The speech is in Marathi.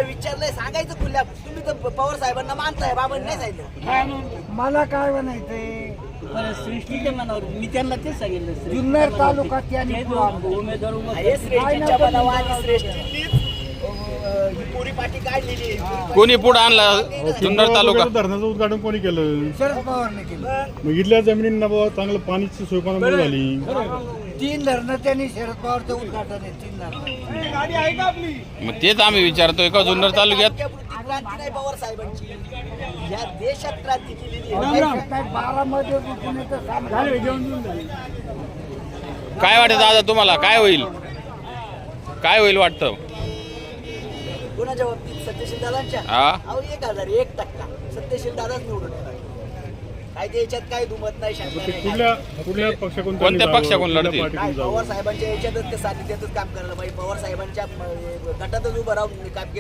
विचारलंय सांगायचं खुल्या तुम्ही तर पवार साहेबांना मानताय बाबांनी नाही सांगितलं मला काय म्हणायचंय सृष्टीच्या मनावर मी त्यांना तेच सांगितलं जुन्नर तालुका त्यांनी उमेदवार उभा हे श्रेष्ठीच्या बनावा आणि श्रेष्ठींनीच ही पुरी पाठी काढलेली आहे. कोणी पुढे आणला जुन्नर तालुका? धरणाचं उद्घाटन कोणी केलं? शरद पवारने केलं. मग इथल्या जमिनींना बाबा चांगलं पाणीची सोय कोणामुळे झाली? 3 धरणं त्यांनी शरद पवारचं उद्घाटन आहे. 3 धरणं. मग तेच आम्ही विचारतोय का जुन्नर तालुक्यात क्रांती नाही पवार साहेबांची या देशात क्रांती केलेली आहे. 12 मध्ये पुण्याचं काम झालं. काय वाटतं दादा तुम्हाला? काय होईल? काय होईल वाटतं? कोणाच्या बाबतीत सत्यशील दादांच्या हा. अहो 1001% सत्यशील दादाच निवडून येणार. काय ते याच्यात काय दुमत नाही शंका नाही. कुठल्या पक्षाकडून कोणत्या त्यांनी पक्षाकडून जावं? लढतील? कुठल्या काय पार्टीतून जावं? पवार साहेबांच्या याच्यातच ते सानिध्यातच काम करायला पाहिजे. पवार साहेबांच्या गटातच उभं राहून काम केलं